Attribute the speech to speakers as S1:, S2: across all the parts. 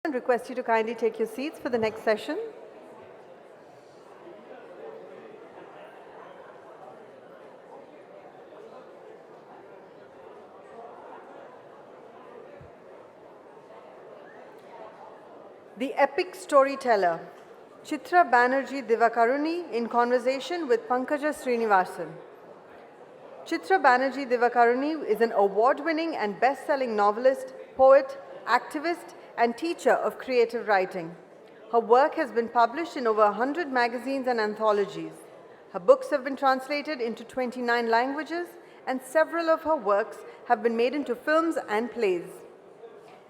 S1: I request you to kindly take your seats for the next session. The epic storyteller, Chitra Banerjee Divakaruni, in conversation with Pankaja Srinivasan. Chitra Banerjee Divakaruni is an award-winning and best-selling novelist, poet, activist, and teacher of creative writing. Her work has been published in over 100 magazines and anthologies. Her books have been translated into 29 languages, and several of her works have been made into films and plays.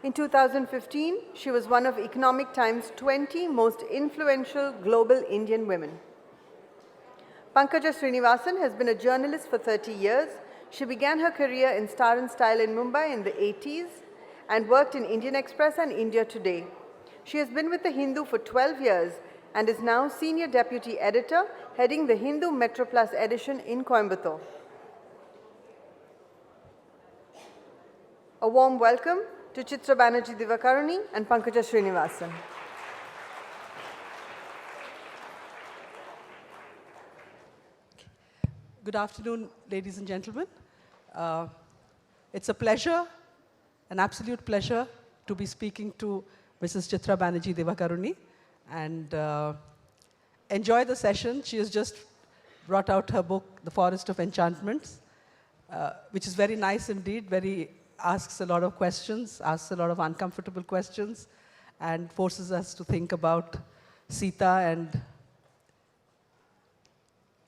S1: In 2015, she was one of Economic Times' 20 most influential global Indian women. Pankaja Srinivasan has been a journalist for 30 years. She began her career in Star and Style in Mumbai in the 80s and worked in Indian Express and India Today. She has been with The Hindu for 12 years and is now Senior Deputy Editor, heading the Hindu Metro Plus edition in Coimbatore. A warm welcome to Chitra Banerjee Divakaruni and Pankaja Srinivasan.
S2: Good afternoon, ladies and gentlemen. It's a pleasure, an absolute pleasure, to be speaking to Mrs. Chitra Banerjee Divakaruni and enjoy the session. She has just brought out her book, The Forest of Enchantments, which is very nice indeed, asks a lot of questions, asks a lot of uncomfortable questions, and forces us to think about Sita. And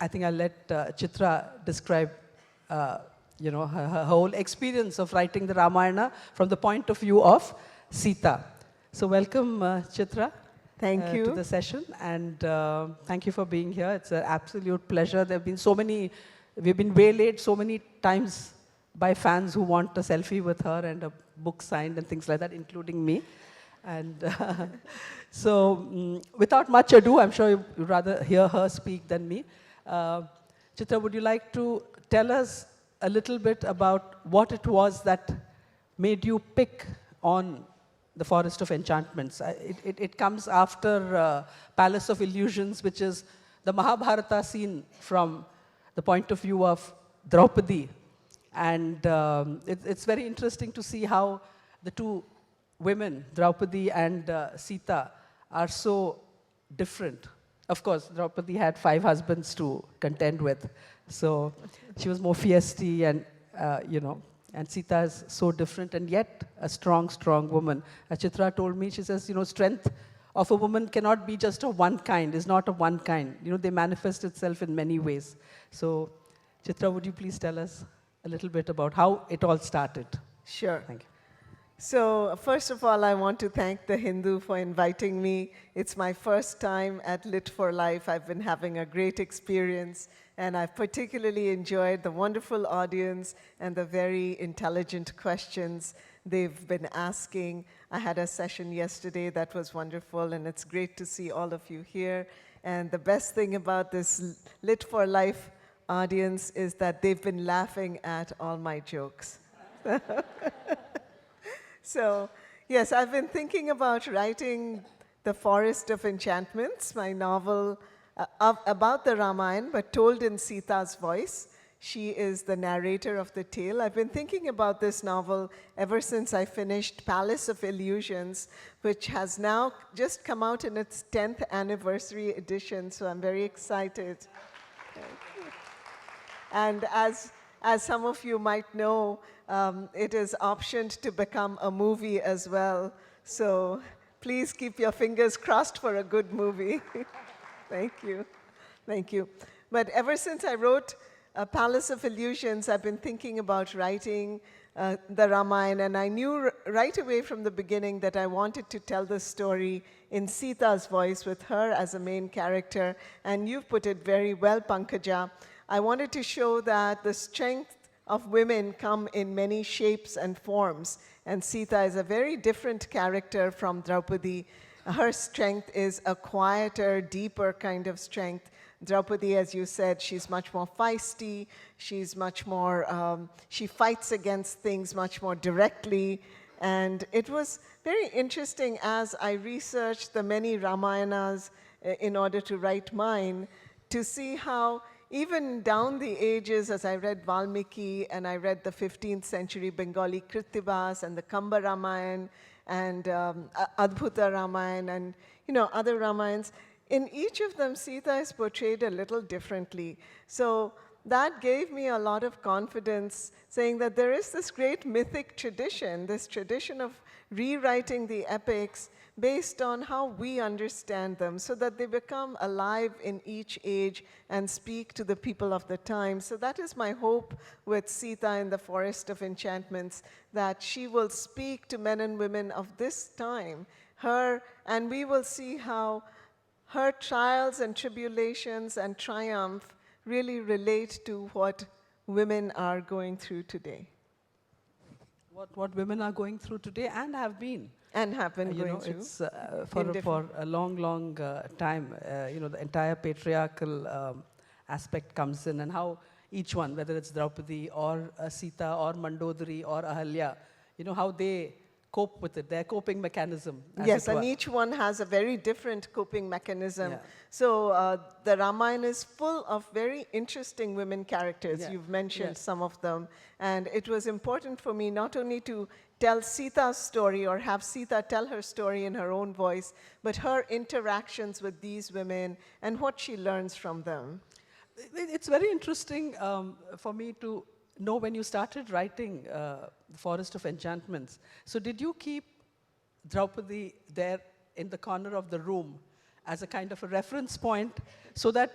S2: I think I'll let Chitra describe her whole experience of writing the Ramayana from the point of view of Sita. So welcome, Chitra.
S3: Thank you.
S2: To the session, and thank you for being here. It's an absolute pleasure. There have been we've been waylaid so many times by fans who want a selfie with her and a book signed and things like that, including me. And so without much ado, I'm sure you'd rather hear her speak than me. Chitra, would you like to tell us a little bit about what it was that made you pick on The Forest of Enchantments? It comes after Palace of Illusions, which is the Mahabharata scene from the point of view of Draupadi. And it's very interesting to see how the two women, Draupadi and Sita, are so different. Of course, Draupadi had 5 husbands to contend with, so she was more feisty, and and Sita is so different, and yet a strong, strong woman. As Chitra told me, she says, strength of a woman cannot be just of one kind, is not of one kind. They manifest itself in many ways. So, Chitra, would you please tell us a little bit about how it all started?
S3: Sure.
S2: Thank you.
S3: So, first of all, I want to thank The Hindu for inviting me. It's my first time at Lit for Life. I've been having a great experience, and I've particularly enjoyed the wonderful audience and the very intelligent questions they've been asking. I had a session yesterday that was wonderful, and it's great to see all of you here. And the best thing about this Lit for Life audience is that they've been laughing at all my jokes. So, yes, I've been thinking about writing The Forest of Enchantments, my novel about the Ramayana, but told in Sita's voice. She is the narrator of the tale. I've been thinking about this novel ever since I finished Palace of Illusions, which has now just come out in its 10th anniversary edition, so I'm very excited. And as some of you might know, it is optioned to become a movie as well. So please keep your fingers crossed for a good movie. Thank you. Thank you. But ever since I wrote Palace of Illusions, I've been thinking about writing the Ramayana, and I knew right away from the beginning that I wanted to tell the story in Sita's voice with her as a main character. And you've put it very well, Pankaja. I wanted to show that the strength of women come in many shapes and forms. And Sita is a very different character from Draupadi. Her strength is a quieter, deeper kind of strength. Draupadi, as you said, she's much more feisty. She's much more, she fights against things much more directly. And it was very interesting as I researched the many Ramayanas in order to write mine, to see how even down the ages, as I read Valmiki and I read the 15th century Bengali Krittivas and the Kamba Ramayan and Adbhuta Ramayan and other Ramayans, in each of them Sita is portrayed a little differently. So that gave me a lot of confidence, saying that there is this great mythic tradition, this tradition of rewriting the epics based on how we understand them, so that they become alive in each age and speak to the people of the time. So that is my hope with Sita in the Forest of Enchantments, that she will speak to men and women of this time, and we will see how her trials and tribulations and triumph really relate to what women are going through today.
S2: What women are going through today and have been.
S3: And have been going through.
S2: It's for a long time, the entire patriarchal aspect comes in, and how each one, whether it's Draupadi or Sita or Mandodari or Ahalya, how they cope with it, their coping mechanism.
S3: Yes, and each one has a very different coping mechanism.
S2: Yeah.
S3: So the Ramayana is full of very interesting women characters.
S2: Yeah.
S3: You've mentioned
S2: Yes.
S3: some of them. And it was important for me not only to tell Sita's story or have Sita tell her story in her own voice, but her interactions with these women and what she learns from them.
S2: It's very interesting for me to know when you started writing The Forest of Enchantments. So did you keep Draupadi there in the corner of the room as a kind of a reference point, so that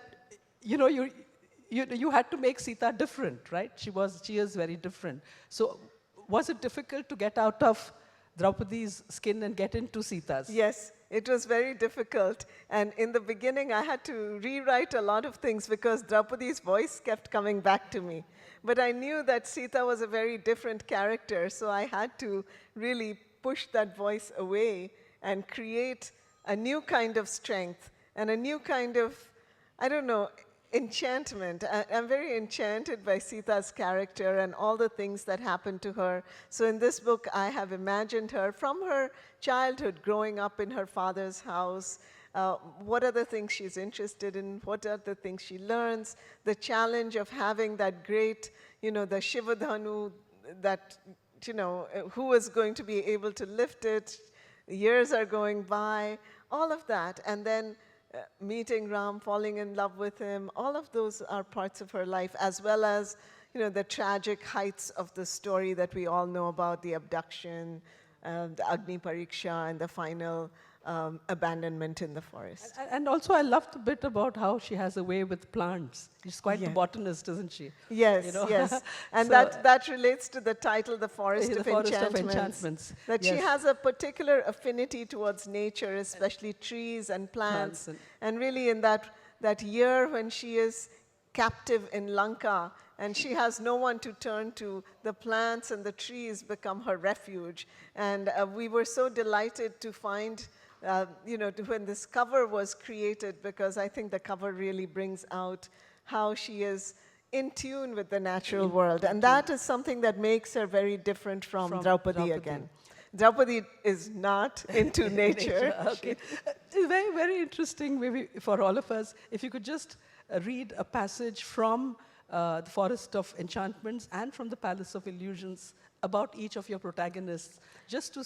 S2: you had to make Sita different, right? She is very different. So was it difficult to get out of Draupadi's skin and get into Sita's?
S3: Yes, it was very difficult. And in the beginning, I had to rewrite a lot of things because Draupadi's voice kept coming back to me. But I knew that Sita was a very different character, so I had to really push that voice away and create a new kind of strength and a new kind of, enchantment. I'm very enchanted by Sita's character and all the things that happened to her. So in this book, I have imagined her from her childhood, growing up in her father's house. What are the things she's interested in? What are the things she learns? The challenge of having that great, the Shivadhanu, that, who is going to be able to lift it? Years are going by, all of that. And then meeting Ram, falling in love with him, all of those are parts of her life, as well as, the tragic heights of the story that we all know about, the abduction, the Agni Pariksha, and the final abandonment in the forest.
S2: And also I loved the bit about how she has a way with plants. She's quite the botanist, isn't she?
S3: Yes, yes. And so that relates to the title, The Forest of Enchantments. That she has a particular affinity towards nature, especially trees and plants. And really in that year when she is captive in Lanka, and she has no one to turn to, the plants and the trees become her refuge. And we were so delighted to find when this cover was created, because I think the cover really brings out how she is in tune with the natural world. And that is something that makes her very different from Draupadi again. Draupadi is not into nature.
S2: Okay. Very, very interesting, maybe for all of us. If you could just read a passage from The Forest of Enchantments and from the Palace of Illusions about each of your protagonists, just to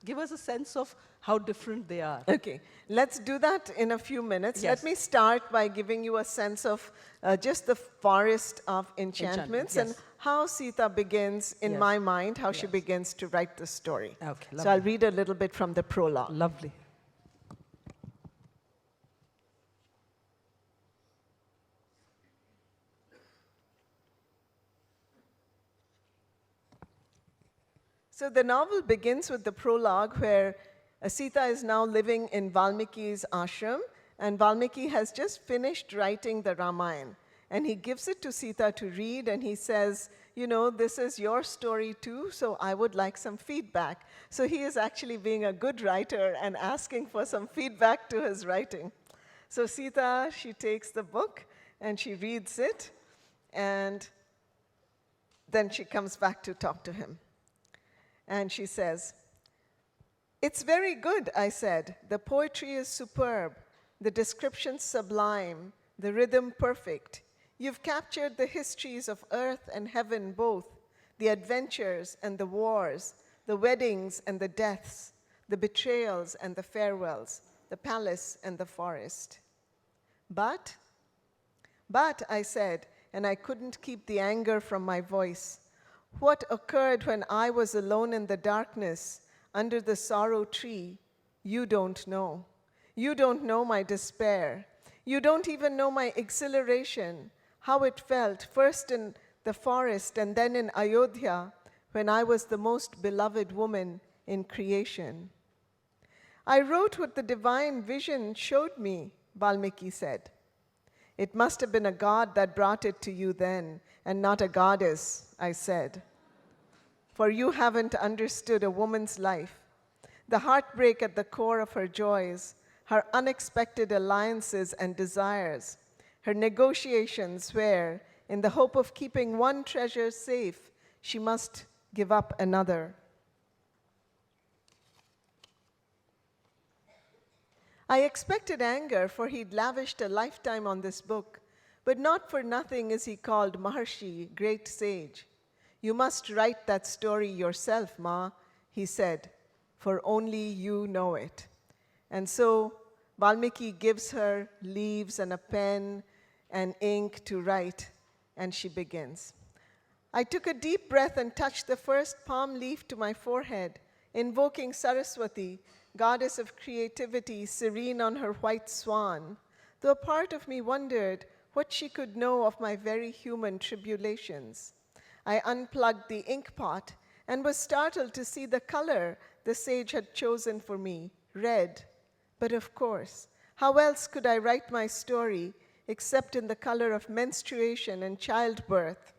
S2: give us a sense of how different they are.
S3: Okay, let's do that in a few minutes.
S2: Yes.
S3: Let me start by giving you a sense of just the Forest of Enchantments and how Sita begins, in my mind, how she begins to write the story.
S2: Okay,
S3: so I'll read a little bit from the prologue.
S2: Lovely.
S3: So the novel begins with the prologue where Sita is now living in Valmiki's ashram, and Valmiki has just finished writing the Ramayana. And he gives it to Sita to read, and he says, this is your story too, so I would like some feedback. So he is actually being a good writer and asking for some feedback to his writing. So Sita, she takes the book and she reads it, and then she comes back to talk to him. And she says, "It's very good," I said. "The poetry is superb, the description sublime, the rhythm perfect. You've captured the histories of earth and heaven both, the adventures and the wars, the weddings and the deaths, the betrayals and the farewells, the palace and the forest." But, I said, and I couldn't keep the anger from my voice, what occurred when I was alone in the darkness under the sorrow tree, you don't know. You don't know my despair. You don't even know my exhilaration, how it felt first in the forest and then in Ayodhya when I was the most beloved woman in creation. "I wrote what the divine vision showed me," Valmiki said. "It must have been a god that brought it to you then, and not a goddess," I said. "For you haven't understood a woman's life, the heartbreak at the core of her joys, her unexpected alliances and desires, her negotiations where, in the hope of keeping one treasure safe, she must give up another." I expected anger, for he'd lavished a lifetime on this book, but not for nothing is he called Maharshi, great sage. "You must write that story yourself, Ma," he said, "for only you know it." And so Valmiki gives her leaves and a pen and ink to write, and she begins. I took a deep breath and touched the first palm leaf to my forehead, invoking Saraswati, goddess of creativity, serene on her white swan, though a part of me wondered what she could know of my very human tribulations. I unplugged the ink pot and was startled to see the color the sage had chosen for me, red. But of course, how else could I write my story except in the color of menstruation and childbirth?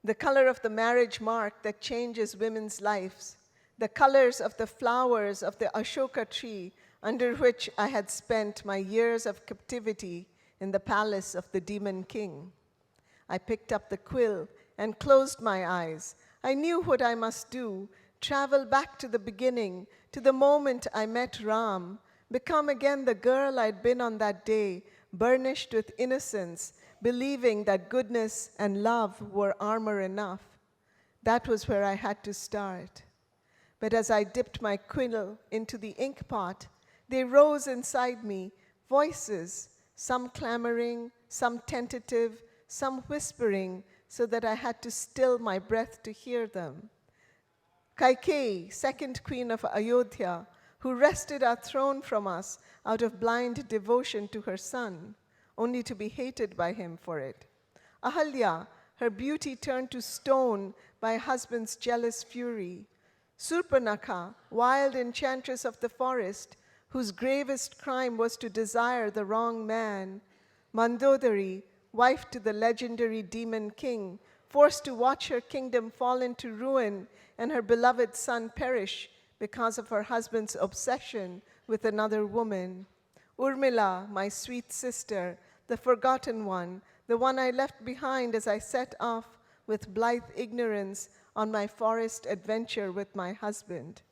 S3: The color of the marriage mark that changes women's lives, the colors of the flowers of the Ashoka tree under which I had spent my years of captivity in the palace of the demon king. I picked up the quill and closed my eyes. I knew what I must do, travel back to the beginning, to the moment I met Ram, become again the girl I'd been on that day, burnished with innocence, believing that goodness and love were armor enough. That was where I had to start. But as I dipped my quill into the ink pot, they rose inside me, voices, some clamoring, some tentative, some whispering, so that I had to still my breath to hear them. Kaikeyi, second queen of Ayodhya, who wrested our throne from us out of blind devotion to her son, only to be hated by him for it. Ahalya, her beauty turned to stone by a husband's jealous fury. Surpanakha, wild enchantress of the forest, whose gravest crime was to desire the wrong man. Mandodari, wife to the legendary demon king, forced to watch her kingdom fall into ruin and her beloved son perish because of her husband's obsession with another woman. Urmila, my sweet sister, the forgotten one, the one I left behind as I set off with blithe ignorance on my forest adventure with my husband.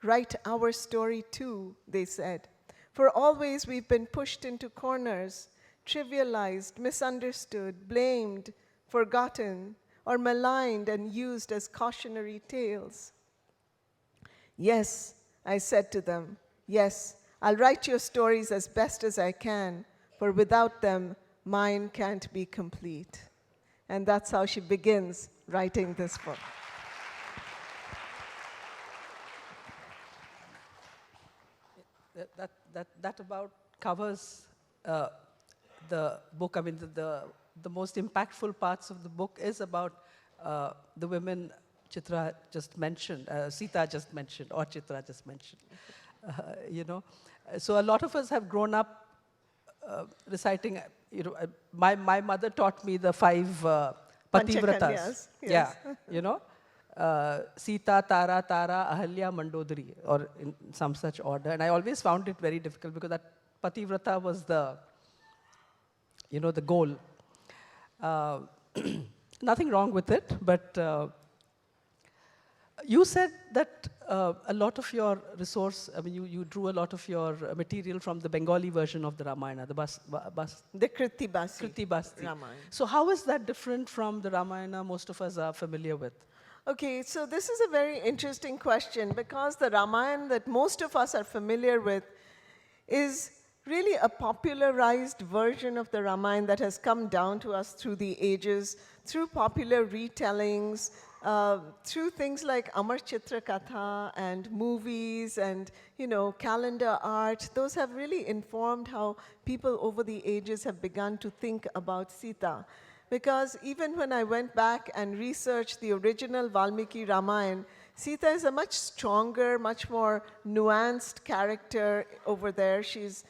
S3: Write our story too, they said, for always we've been pushed into corners, trivialized, misunderstood, blamed, forgotten, or maligned and used as cautionary tales. Yes, I said to them, yes, I'll write your stories as best as I can, for without them, mine can't be complete. And that's how she begins writing this book.
S2: That about covers the book. I mean, the most impactful parts of the book is about the women Chitra just mentioned, Sita just mentioned, or Chitra just mentioned. You know, so a lot of us have grown up reciting. You know, my mother taught me the 5 pativratas.
S3: Yes.
S2: Yeah, you know. Sita, Tara, Ahalya, Mandodari, or in some such order. And I always found it very difficult because that pativrata was the, you know, the goal. nothing wrong with it, but you said that a lot of your resource, I mean, you drew a lot of your material from the Bengali version of the Ramayana, the
S3: The Kriti Basi
S2: Kriti Basti.
S3: Ramayana.
S2: So how is that different from the Ramayana most of us are familiar with?
S3: Okay, so this is a very interesting question because the Ramayana that most of us are familiar with is really a popularized version of the Ramayana that has come down to us through the ages, through popular retellings, through things like Amar Chitra Katha and movies and, calendar art. Those have really informed how people over the ages have begun to think about Sita. Because even when I went back and researched the original Valmiki Ramayana, Sita is a much stronger, much more nuanced character over there. She's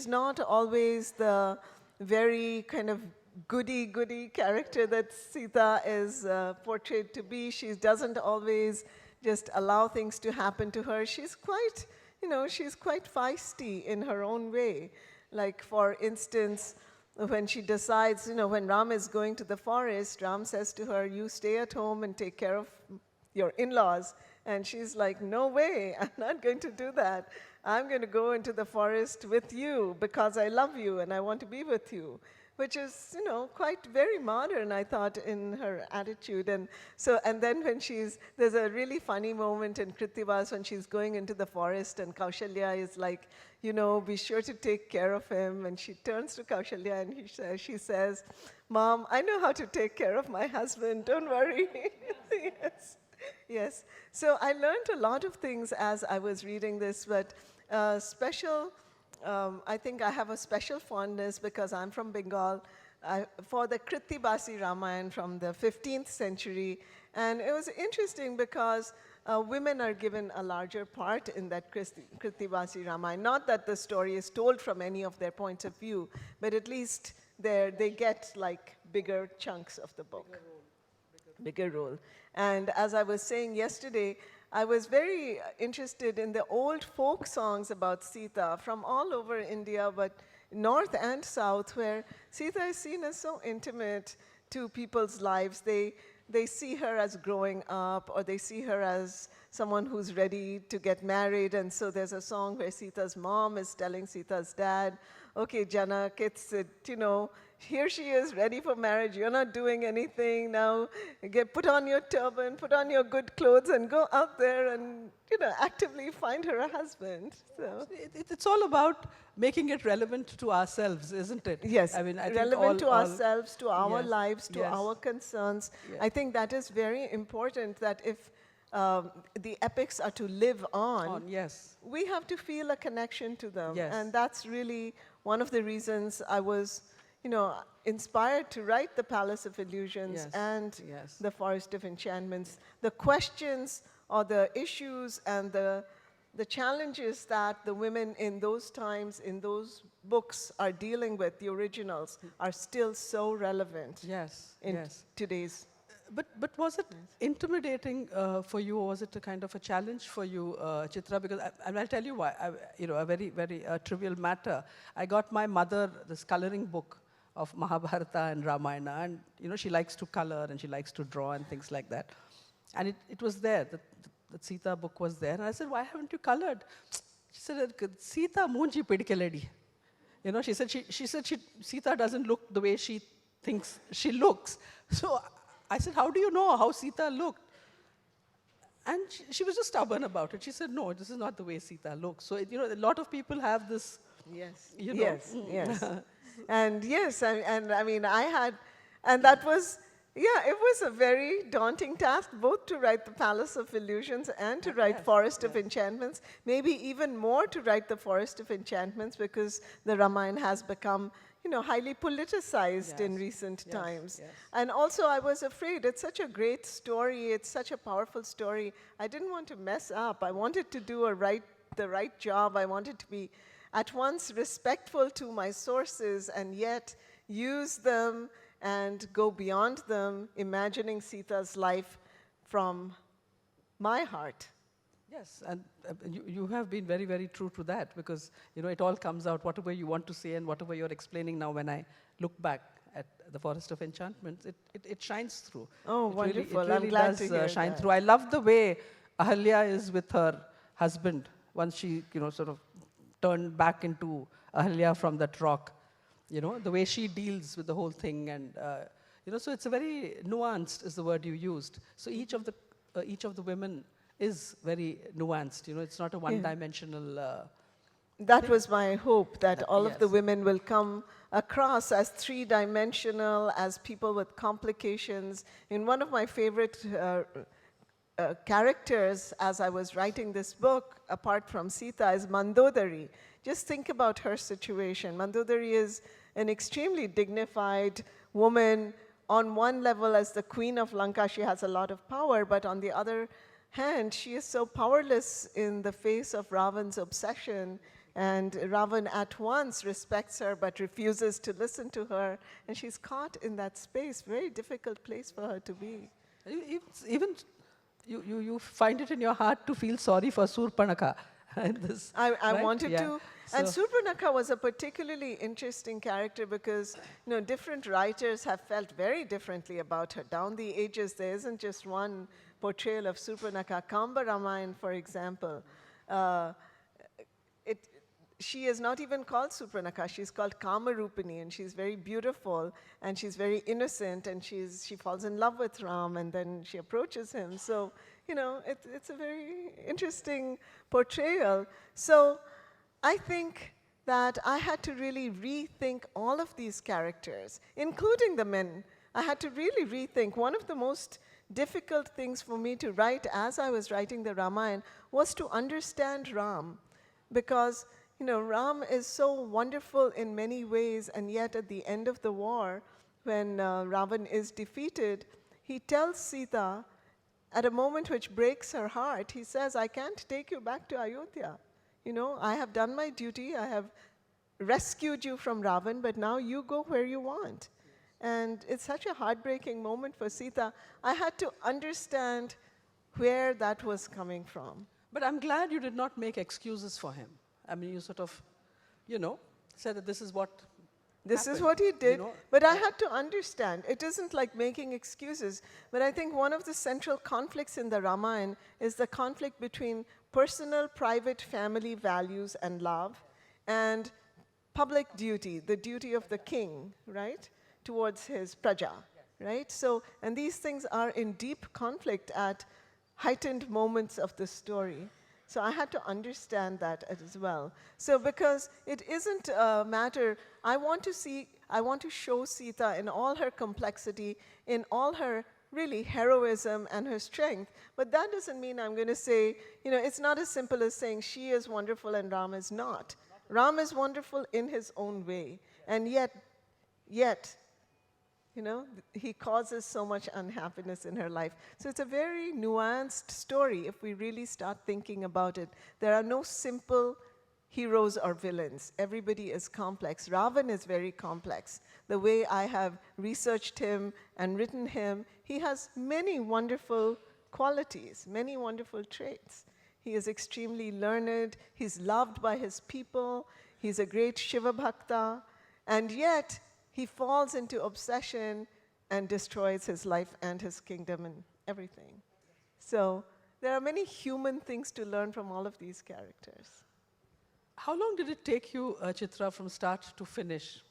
S3: not always the very kind of goody character that Sita is portrayed to be. She doesn't always just allow things to happen to her. She's quite feisty in her own way. Like, for instance, when she decides, when Ram is going to the forest, Ram says to her, you stay at home and take care of your in-laws. And she's like, no way, I'm not going to do that. I'm going to go into the forest with you because I love you and I want to be with you. Which is, quite very modern, I thought, in her attitude. And then when there's a really funny moment in Krittivas when she's going into the forest and Kaushalya is like, be sure to take care of him. And she turns to Kaushalya and she says, Mom, I know how to take care of my husband, don't worry. Yes. So I learned a lot of things as I was reading this, but I think I have a special fondness because I'm from Bengal for the Kriti Basi Ramayana from the 15th century. And it was interesting because women are given a larger part in that Kriti Basi Ramayana. Not that the story is told from any of their points of view, but at least they get like bigger chunks of the book. Bigger role. And as I was saying yesterday, I was very interested in the old folk songs about Sita from all over India, but north and south, where Sita is seen as so intimate to people's lives. They see her as growing up, or they see her as someone who's ready to get married. And so there's a song where Sita's mom is telling Sita's dad, okay, Janak, here she is, ready for marriage. You're not doing anything now. Put on your turban, put on your good clothes, and go out there and, actively find her a husband. So
S2: It's all about making it relevant to ourselves, isn't it?
S3: yes,
S2: I mean, I think
S3: relevant to ourselves, to our
S2: yes,
S3: lives, to
S2: yes.
S3: our concerns.
S2: Yes.
S3: I think that is very important. That if the epics are to live on,
S2: yes.
S3: we have to feel a connection to them.
S2: Yes.
S3: And that's really one of the reasons I was, inspired to write The Palace of Illusions
S2: Yes.
S3: and
S2: Yes.
S3: The Forest of Enchantments. The questions or the issues and the challenges that the women in those times, in those books are dealing with, the originals, are still so relevant
S2: Yes.
S3: in
S2: Yes.
S3: today's.
S2: But was it intimidating for you, or was it a kind of a challenge for you, Chitra? Because I'll tell you why. A very, very trivial matter. I got my mother this coloring book of Mahabharata and Ramayana, and she likes to color and she likes to draw and things like that. And it was there. The Sita book was there, and I said, "Why haven't you colored?" She said, "Sita munji pidkeledi." She said Sita doesn't look the way she thinks she looks. So I said, how do you know how Sita looked? And she was just stubborn about it. She said, no, this is not the way Sita looks. So, a lot of people have this,
S3: Yes,
S2: Yes.
S3: And yes, and that was, it was a very daunting task, both to write The Palace of Illusions and to write Forest of Enchantments, maybe even more to write The Forest of Enchantments, because the Ramayana has become highly politicized in recent times.
S2: Yes.
S3: And also I was afraid, it's such a great story, it's such a powerful story. I didn't want to mess up. I wanted to do the right job. I wanted to be at once respectful to my sources and yet use them and go beyond them, imagining Sita's life from my heart.
S2: yes, and you have been very, very true to that, because, it all comes out, whatever you want to say and whatever you're explaining now when I look back at the Forest of Enchantments, it shines through.
S3: Oh,
S2: It
S3: wonderful.
S2: Really,
S3: I'm glad to
S2: does
S3: hear
S2: shine
S3: that.
S2: through. I love the way Ahalya is with her husband once she, sort of turned back into Ahalya from that rock. The way she deals with the whole thing, and so it's a very nuanced is the word you used. So each of the women is very nuanced. It's not a one-dimensional.
S3: That was my hope, that all of the
S2: yes.
S3: women will come across as three-dimensional, as people with complications. In one of my favorite characters, as I was writing this book, apart from Sita, is Mandodari. Just think about her situation. Mandodari is an extremely dignified woman. On one level, as the queen of Lanka, she has a lot of power, but on the other hand, she is so powerless in the face of Ravan's obsession. And Ravan at once respects her but refuses to listen to her. And she's caught in that space, very difficult place for her to be.
S2: Even you find it in your heart to feel sorry for Surpanaka.
S3: I
S2: right?
S3: wanted to. And
S2: So-
S3: Surpanaka was a particularly interesting character because different writers have felt very differently about her. Down the ages, there isn't just one portrayal of Surpanaka. Kamba Ramayana, for example, she is not even called Surpanaka. She's called Kamarupini, and she's very beautiful, and she's very innocent, and she falls in love with Ram, and then she approaches him. So, it's a very interesting portrayal. So I think that I had to really rethink all of these characters, including the men. I had to really rethink. One of the most difficult things for me to write as I was writing the Ramayana was to understand Ram, because Ram is so wonderful in many ways, and yet at the end of the war, when Ravan is defeated, he tells Sita, at a moment which breaks her heart, he says, I can't take you back to Ayodhya. I have done my duty, I have rescued you from Ravan, but now you go where you want. And it's such a heartbreaking moment for Sita. I had to understand where that was coming from.
S2: But I'm glad you did not make excuses for him. I mean, you sort of, said that this is what
S3: This
S2: happened,
S3: is what he did,
S2: you know?
S3: but I had to understand. It isn't like making excuses, but I think one of the central conflicts in the Ramayana is the conflict between personal, private, family values and love, and public duty, the duty of the king, right, towards his praja, right? So, and these things are in deep conflict at heightened moments of the story. So I had to understand that as well. So because it isn't a matter, I want to show Sita in all her complexity, in all her really heroism and her strength. But that doesn't mean I'm going to say, it's not as simple as saying she is wonderful and Ram is not. Ram is wonderful in his own way. And yet, he causes so much unhappiness in her life. So it's a very nuanced story if we really start thinking about it. There are no simple heroes or villains. Everybody is complex. Ravan is very complex. The way I have researched him and written him, he has many wonderful qualities, many wonderful traits. He is extremely learned. He's loved by his people. He's a great Shiva Bhakta. And yet, he falls into obsession and destroys his life and his kingdom and everything. So there are many human things to learn from all of these characters.
S2: How long did it take you, Chitra, from start to finish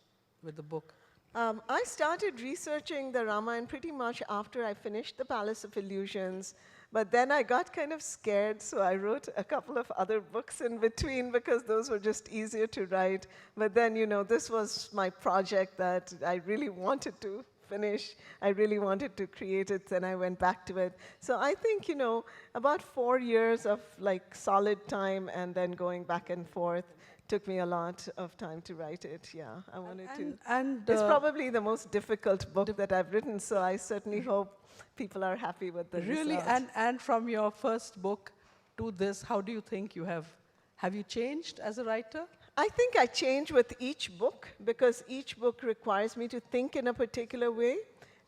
S2: with the book?
S3: I started researching the Ramayana pretty much after I finished The Palace of Illusions, but then I got kind of scared, so I wrote a couple of other books in between because those were just easier to write. But then, this was my project that I really wanted to finish. I really wanted to create it, and I went back to it. So I think, about 4 years of solid time and then going back and forth took me a lot of time to write it. Yeah, I wanted to.
S2: And
S3: It's probably the most difficult book that I've written, so I certainly hope people are happy with the
S2: really,
S3: result.
S2: and from your first book to this, how do you think you have you changed as a writer?
S3: I think I change with each book because each book requires me to think in a particular way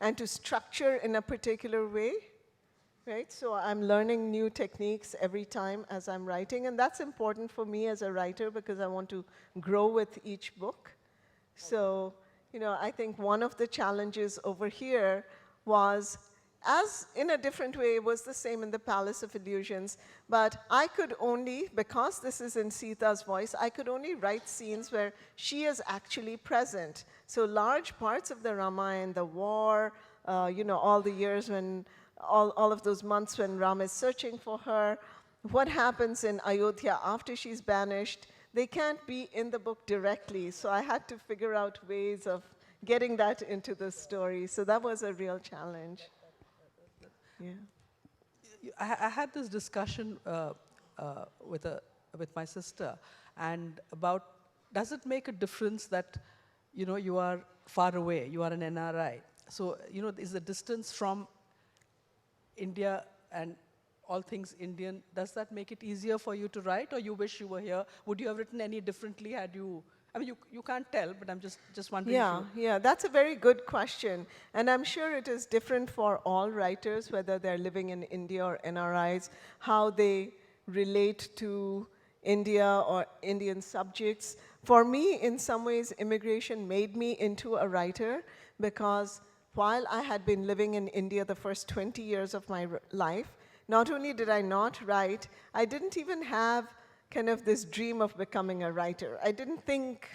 S3: and to structure in a particular way. Right? So I'm learning new techniques every time as I'm writing, and that's important for me as a writer because I want to grow with each book. So, I think one of the challenges over here was, as in a different way, it was the same in the Palace of Illusions, but I could only, because this is in Sita's voice, I could only write scenes where she is actually present. So large parts of the Ramayana, the war, all the years when, all of those months when Ram is searching for her, what happens in Ayodhya after she's banished, they can't be in the book directly. So I had to figure out ways of getting that into the story. So that was a real challenge. Yeah.
S2: I had this discussion with my sister, and about, does it make a difference that you are far away, you are an NRI, so is the distance from India and all things Indian, does that make it easier for you to write, or you wish you were here? Would you have written any differently had you? I mean, you can't tell, but I'm just wondering.
S3: Yeah, that's a very good question. And I'm sure it is different for all writers, whether they're living in India or NRIs, how they relate to India or Indian subjects. For me, in some ways, immigration made me into a writer, because while I had been living in India the first 20 years of my life, not only did I not write, I didn't even have kind of this dream of becoming a writer. I didn't think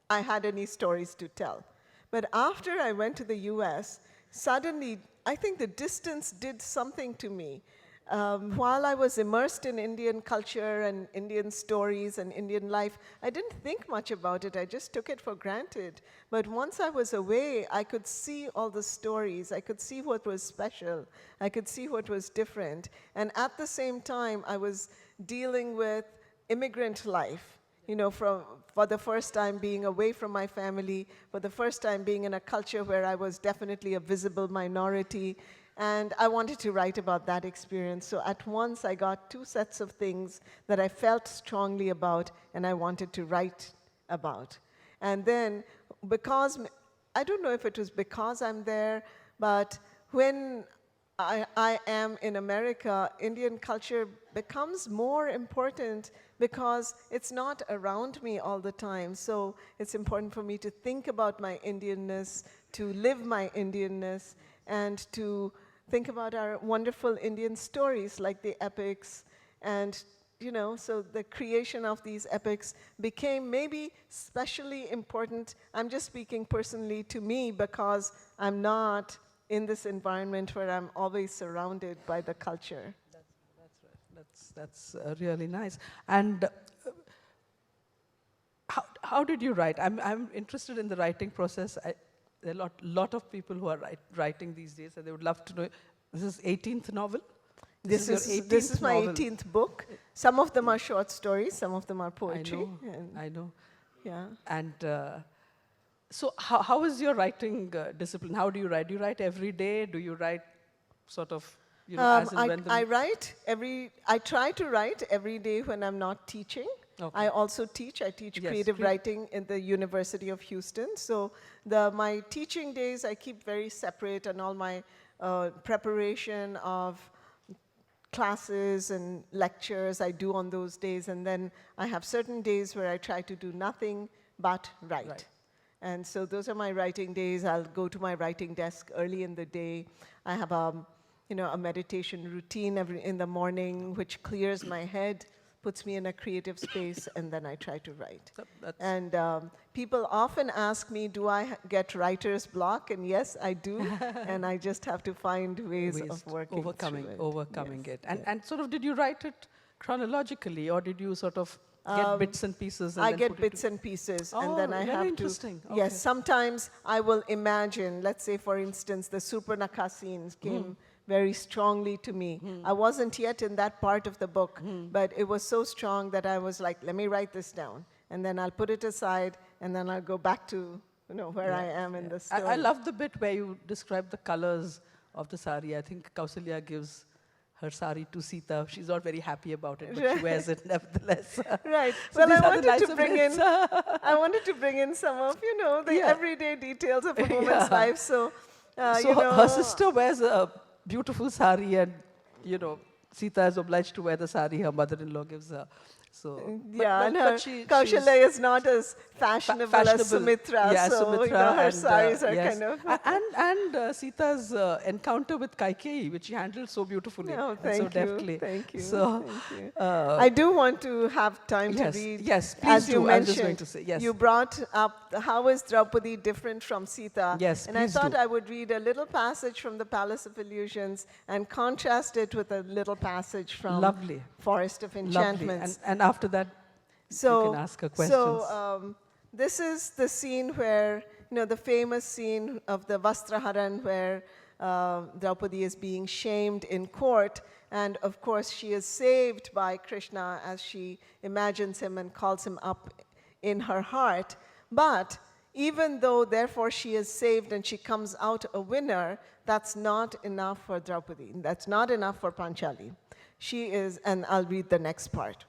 S3: I had any stories to tell. But after I went to the US, suddenly, I think the distance did something to me. While I was immersed in Indian culture and Indian stories and Indian life, I didn't think much about it. I just took it for granted. But once I was away, I could see all the stories. I could see what was special. I could see what was different. And at the same time, I was dealing with immigrant life, for the first time being away from my family, for the first time being in a culture where I was definitely a visible minority. And I wanted to write about that experience. So at once I got two sets of things that I felt strongly about and I wanted to write about. And then, because, I don't know if it was because I'm there, but when I am in America, Indian culture becomes more important because it's not around me all the time. So it's important for me to think about my Indianness, to live my Indianness, and to think about our wonderful Indian stories like the epics. And, so the creation of these epics became maybe especially important. I'm just speaking personally to me because I'm not in this environment where I'm always surrounded by the culture.
S2: That's right. That's really nice. And how did you write? I'm interested in the writing process. There are a lot of people who are writing these days, and they would love to know. This is 18th novel?
S3: This is my 18th book. Some of them are short stories, some of them are poetry.
S2: I know.
S3: Yeah.
S2: And so how is your writing discipline? How do you write? Do you write every day? Do you write sort of, as and when?
S3: I try to write every day when I'm not teaching. Okay. I also teach. I teach creative writing in the University of Houston. So my teaching days I keep very separate, and all my preparation of classes and lectures I do on those days. And then I have certain days where I try to do nothing but write. And so those are my writing days. I'll go to my writing desk early in the day. I have a meditation routine in the morning, which clears my head, puts me in a creative space, and then I try to write. And people often ask me, do I get writer's block? And yes, I do. And I just have to find ways of working
S2: overcoming it. And sort of, did you write it chronologically, or did you sort of get bits and pieces? And
S3: I get bits and pieces, and then I have to.
S2: Okay.
S3: Yes, sometimes I will imagine. Let's say, for instance, the Surpanakha scenes came very strongly to me. I wasn't yet in that part of the book, but it was so strong that I was like, let me write this down, and then I'll put it aside, and then I'll go back to where I am in the story.
S2: I love the bit where you describe the colors of the sari. I think Kausalya gives her sari to Sita. She's not very happy about it, but she wears it nevertheless.
S3: Right.
S2: So
S3: well, I wanted to bring in some of the everyday details of a woman's life. So,
S2: her sister wears a beautiful sari, and Sita is obliged to wear the sari her mother-in-law gives her. So,
S3: Yeah, and her
S2: she's
S3: Kaushalya is not as fashionable as Sumitra,
S2: yeah,
S3: so
S2: Sumitra
S3: her
S2: and,
S3: saris are
S2: yes.
S3: kind of...
S2: And Sita's encounter with Kaikeyi, which she handled so beautifully
S3: Oh,
S2: and so
S3: thank you,
S2: deftly.
S3: thank you,
S2: So,
S3: thank you.
S2: uh,
S3: I do want to have time to
S2: yes,
S3: read.
S2: yes, please
S3: As you
S2: do. I was just going
S3: mentioned,
S2: to say, yes.
S3: you brought up how is Draupadi different from Sita.
S2: Yes,
S3: and I
S2: please
S3: thought
S2: do.
S3: I would read a little passage from the Palace of Illusions and contrast it with a little passage from
S2: Lovely.
S3: Forest of
S2: Lovely.
S3: Enchantments.
S2: And after that, you can ask her questions.
S3: This is the scene where, the famous scene of the Vastraharan where Draupadi is being shamed in court. And of course, she is saved by Krishna as she imagines him and calls him up in her heart. But even though, therefore, she is saved and she comes out a winner, that's not enough for Draupadi. That's not enough for Panchali. She is, and I'll read the next part.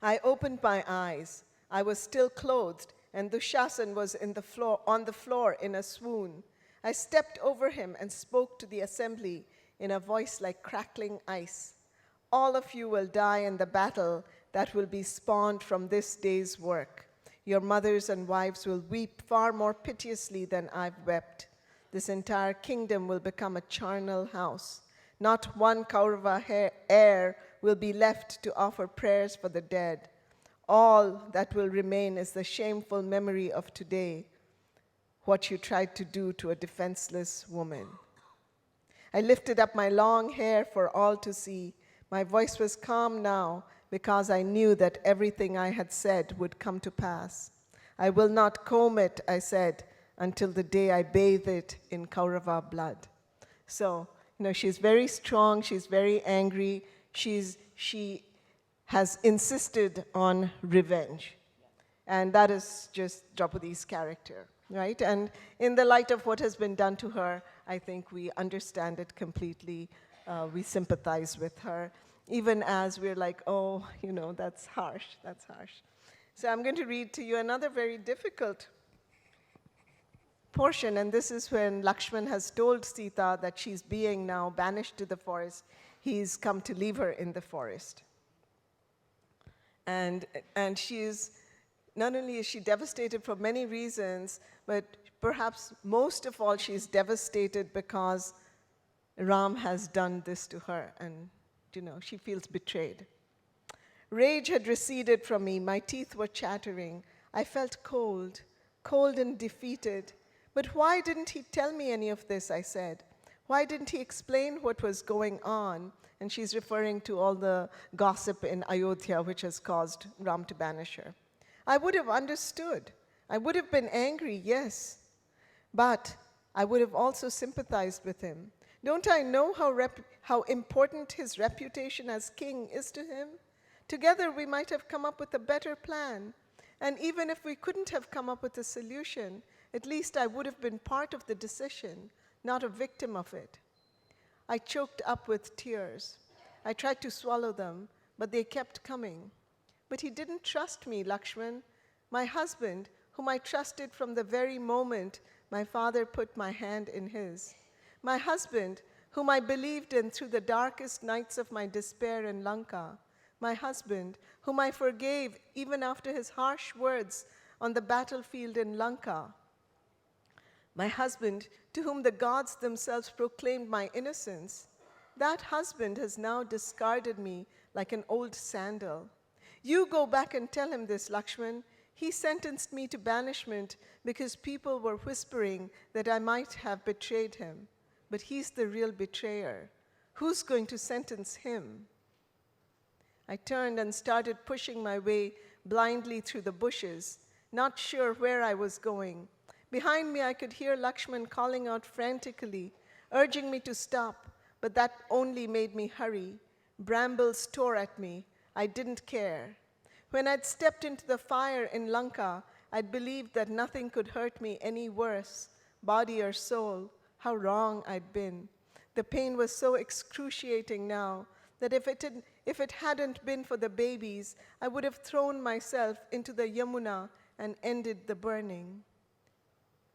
S3: I opened my eyes. I was still clothed, and Dushasan was on the floor in a swoon. I stepped over him and spoke to the assembly in a voice like crackling ice. All of you will die in the battle that will be spawned from this day's work. Your mothers and wives will weep far more piteously than I've wept. This entire kingdom will become a charnel house. Not one Kaurava heir will be left to offer prayers for the dead. All that will remain is the shameful memory of today, what you tried to do to a defenseless woman. I lifted up my long hair for all to see. My voice was calm now because I knew that everything I had said would come to pass. I will not comb it, I said, until the day I bathe it in Kaurava blood. So, she's very strong, she's very angry, she has insisted on revenge. And that is just Draupadi's character, right? And in the light of what has been done to her, I think we understand it completely. We sympathize with her, even as we're like, oh, that's harsh, that's harsh. So I'm going to read to you another very difficult portion, and this is when Lakshman has told Sita that she's being now banished to the forest. He's come to leave her in the forest. And not only is she devastated for many reasons, but perhaps most of all, she's devastated because Ram has done this to her, and she feels betrayed. Rage had receded from me. My teeth were chattering. I felt cold and defeated. But why didn't he tell me any of this, I said. Why didn't he explain what was going on? And she's referring to all the gossip in Ayodhya, which has caused Ram to banish her. I would have understood. I would have been angry, yes. But I would have also sympathized with him. Don't I know how important his reputation as king is to him? Together we might have come up with a better plan. And even if we couldn't have come up with a solution, at least I would have been part of the decision, not a victim of it. I choked up with tears. I tried to swallow them, but they kept coming. But he didn't trust me, Lakshman. My husband, whom I trusted from the very moment my father put my hand in his. My husband, whom I believed in through the darkest nights of my despair in Lanka. My husband, whom I forgave even after his harsh words on the battlefield in Lanka. My husband, to whom the gods themselves proclaimed my innocence. That husband has now discarded me like an old sandal. You go back and tell him this, Lakshman. He sentenced me to banishment because people were whispering that I might have betrayed him. But he's the real betrayer. Who's going to sentence him? I turned and started pushing my way blindly through the bushes, not sure where I was going. Behind me, I could hear Lakshman calling out frantically, urging me to stop, but that only made me hurry. Brambles tore at me. I didn't care. When I'd stepped into the fire in Lanka, I'd believed that nothing could hurt me any worse, body or soul. How wrong I'd been. The pain was so excruciating now that if If it hadn't been for the babies, I would have thrown myself into the Yamuna and ended the burning.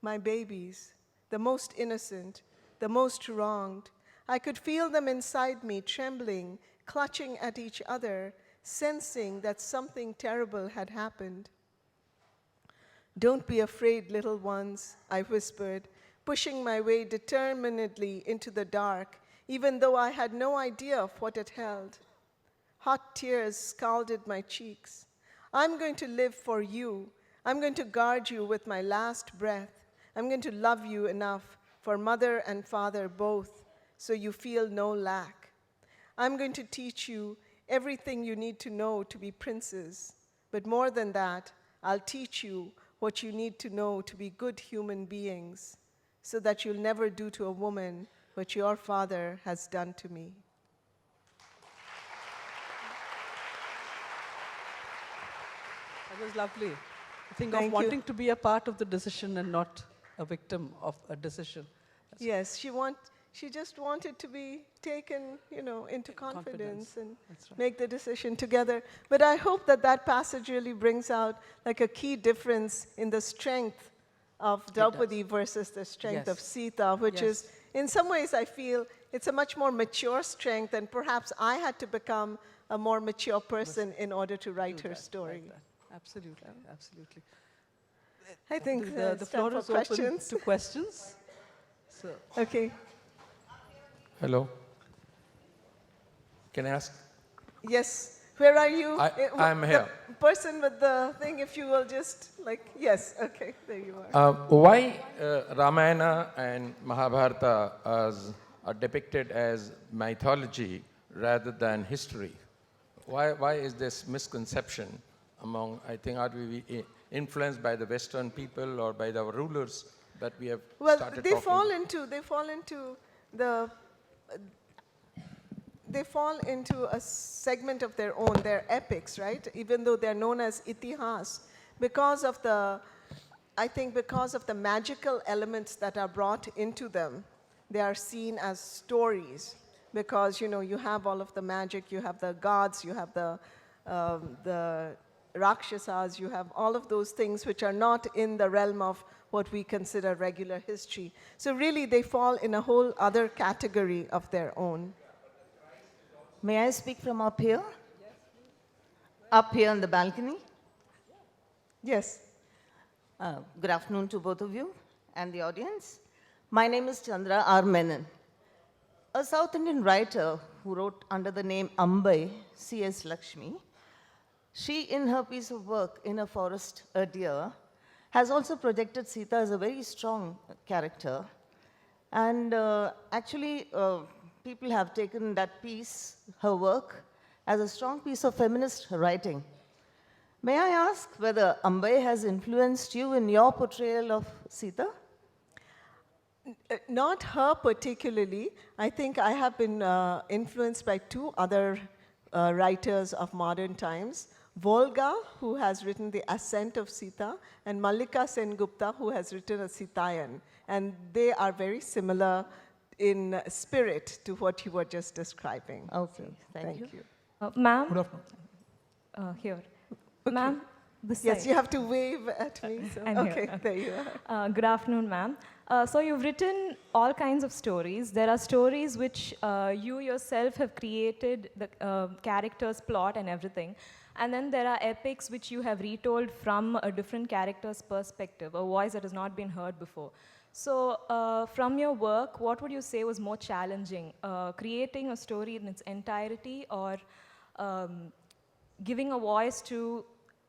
S3: My babies, the most innocent, the most wronged, I could feel them inside me trembling, clutching at each other, sensing that something terrible had happened. "Don't be afraid, little ones," I whispered, pushing my way determinedly into the dark, even though I had no idea of what it held. Hot tears scalded my cheeks. "I'm going to live for you. I'm going to guard you with my last breath. I'm going to love you enough for mother and father both, so you feel no lack. I'm going to teach you everything you need to know to be princes. But more than that, I'll teach you what you need to know to be good human beings, so that you'll never do to a woman what your father has done to me."
S2: That was lovely. Think
S3: Thank
S2: of
S3: you.
S2: wanting to be a part of the decision and not a victim of a decision.
S3: Yes, she just wanted to be taken, into confidence and
S2: That's right.
S3: make the decision together. But I hope that that passage really brings out like a key difference in the strength of Draupadi versus the strength of
S2: Yes.
S3: Sita, which
S2: Yes.
S3: is, in some ways, I feel it's a much more mature strength, and perhaps I had to become a more mature person in order to write
S2: Do
S3: her
S2: that,
S3: story.
S2: like that. Absolutely, absolutely.
S3: I think
S2: The
S3: it's
S2: floor
S3: time
S2: is
S3: for
S2: open
S3: questions.
S2: to questions. So,
S3: Okay.
S4: Hello. Can I ask?
S3: Yes. Where are you?
S4: I'm here.
S3: The person with the thing, if you will just, yes, okay, there you are.
S4: Why Ramayana and Mahabharata are depicted as mythology rather than history? Why is this misconception among, I think, are we influenced by the Western people or by the rulers that we have
S3: Well,
S4: started
S3: they
S4: talking?
S3: they fall into a segment of their own, their epics, right? Even though they're known as itihas, because of the magical elements that are brought into them, they are seen as stories. Because, you have all of the magic, you have the gods, you have the rakshasas, you have all of those things which are not in the realm of what we consider regular history. So really, they fall in a whole other category of their own.
S5: May I speak from up here? Up here on the balcony?
S3: Yes.
S5: Good afternoon to both of you and the audience. My name is Chandra R. Menon. A South Indian writer who wrote under the name Ambai, C.S. Lakshmi, she, in her piece of work, In a Forest, a Deer, has also projected Sita as a very strong character. And actually, people have taken that piece, her work, as a strong piece of feminist writing. May I ask whether Ambai has influenced you in your portrayal of Sita?
S3: Not her particularly. I think I have been influenced by two other writers of modern times. Volga, who has written The Ascent of Sita, and Mallika Sengupta, who has written A Sitayan. And they are very similar in spirit to what you were just describing.
S5: Okay, thank you.
S6: Ma'am,
S7: Good afternoon.
S6: here. Ma'am, this
S3: Yes,
S6: side.
S3: you have to wave at me. So.
S6: I'm here.
S3: Okay, there you are.
S6: Good afternoon, ma'am. So you've written all kinds of stories. There are stories which you yourself have created, the character's plot and everything. And then there are epics which you have retold from a different character's perspective, a voice that has not been heard before. So from your work, what would you say was more challenging? Creating a story in its entirety, or giving a voice to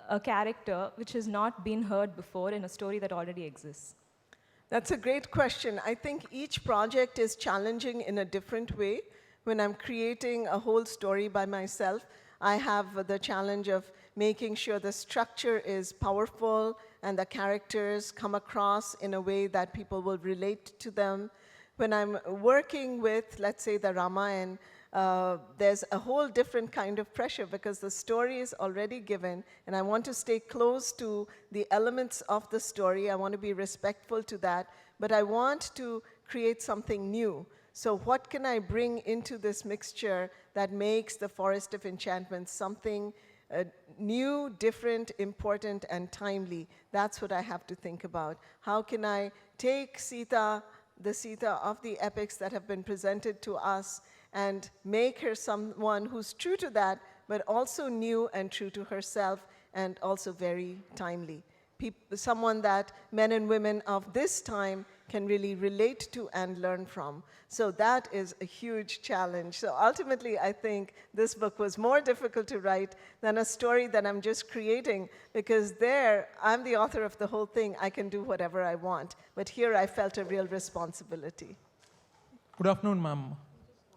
S6: a character which has not been heard before in a story that already exists?
S3: That's a great question. I think each project is challenging in a different way. When I'm creating a whole story by myself, I have the challenge of making sure the structure is powerful and the characters come across in a way that people will relate to them. When I'm working with, let's say, the Ramayana, there's a whole different kind of pressure because the story is already given, and I want to stay close to the elements of the story. I want to be respectful to that, but I want to create something new. So what can I bring into this mixture that makes the Forest of Enchantment something new, different, important, and timely? That's what I have to think about. How can I take Sita, the Sita of the epics that have been presented to us, and make her someone who's true to that, but also new and true to herself, and also very timely. Someone that men and women of this time can really relate to and learn from. So that is a huge challenge. So ultimately, I think this book was more difficult to write than a story that I'm just creating, because there, I'm the author of the whole thing. I can do whatever I want. But here, I felt a real responsibility.
S8: Good afternoon, ma'am.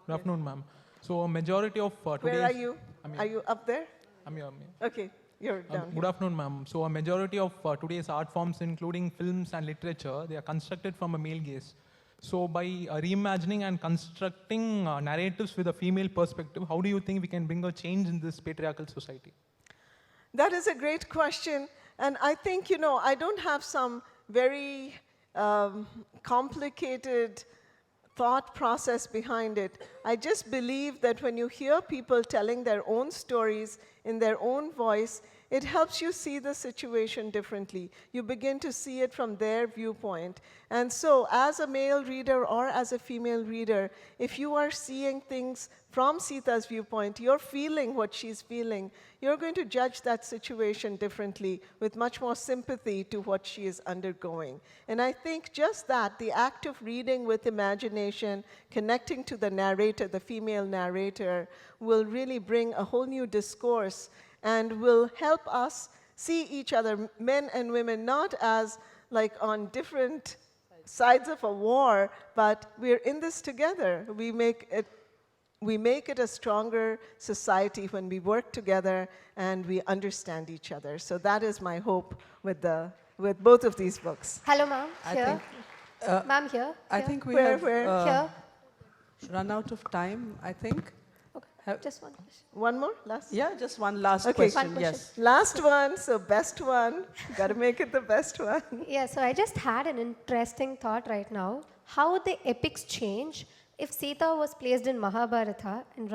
S8: Good afternoon, ma'am. So a majority of today's...
S3: Where are you? Are you up there?
S8: I'm here.
S3: Okay, you're down
S8: Good afternoon, ma'am. So a majority of today's art forms, including films and literature, they are constructed from a male gaze. So by reimagining and constructing narratives with a female perspective, how do you think we can bring a change in this patriarchal society?
S3: That is a great question. And I think, I don't have some very complicated thought process behind it. I just believe that when you hear people telling their own stories in their own voice, it helps you see the situation differently. You begin to see it from their viewpoint. And so as a male reader or as a female reader, if you are seeing things from Sita's viewpoint, you're feeling what she's feeling, you're going to judge that situation differently with much more sympathy to what she is undergoing. And I think just that, the act of reading with imagination, connecting to the narrator, the female narrator, will really bring a whole new discourse and will help us see each other, men and women, not as like on different sides of a war, but we're in this together. We make it a stronger society when we work together and we understand each other. So that is my hope with both of these books.
S9: Hello, ma'am.
S2: I
S9: Here.
S2: think,
S9: Ma'am, here.
S2: I
S9: Here.
S2: think we
S3: Where,
S2: have
S3: where?
S9: Here.
S2: run out of time, I think.
S9: Okay. Just one question.
S3: One more? Last?
S2: Yeah, just one last
S3: Okay.
S2: question,
S9: One question.
S2: yes.
S3: Last one, so best one. Got to make it the best one.
S9: Yeah, so I just had an interesting thought right now. How would the epics change if Sita was placed in Mahabharata and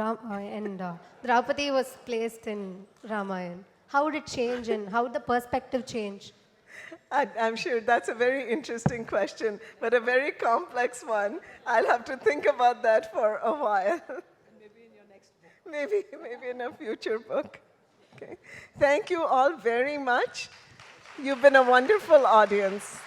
S9: Draupadi was placed in Ramayana? How would it change and how would the perspective change?
S3: I'm sure that's a very interesting question, but a very complex one. I'll have to think about that for a while.
S2: Maybe in your next book.
S3: Maybe in a future book. Okay. Thank you all very much. You've been a wonderful audience.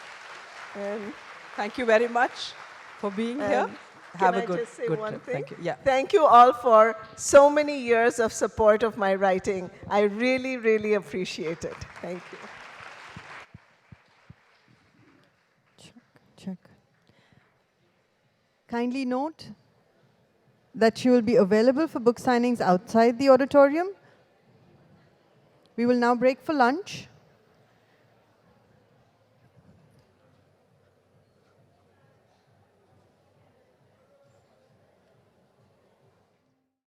S3: And
S2: Thank you very much for being here. Have a
S3: I
S2: good,
S3: just say
S2: good
S3: one
S2: trip.
S3: thing?
S2: Thank you. Yeah.
S3: Thank you all for so many years of support of my writing. I really, really appreciate it. Thank you.
S1: Check. Kindly note that she will be available for book signings outside the auditorium. We will now break for lunch.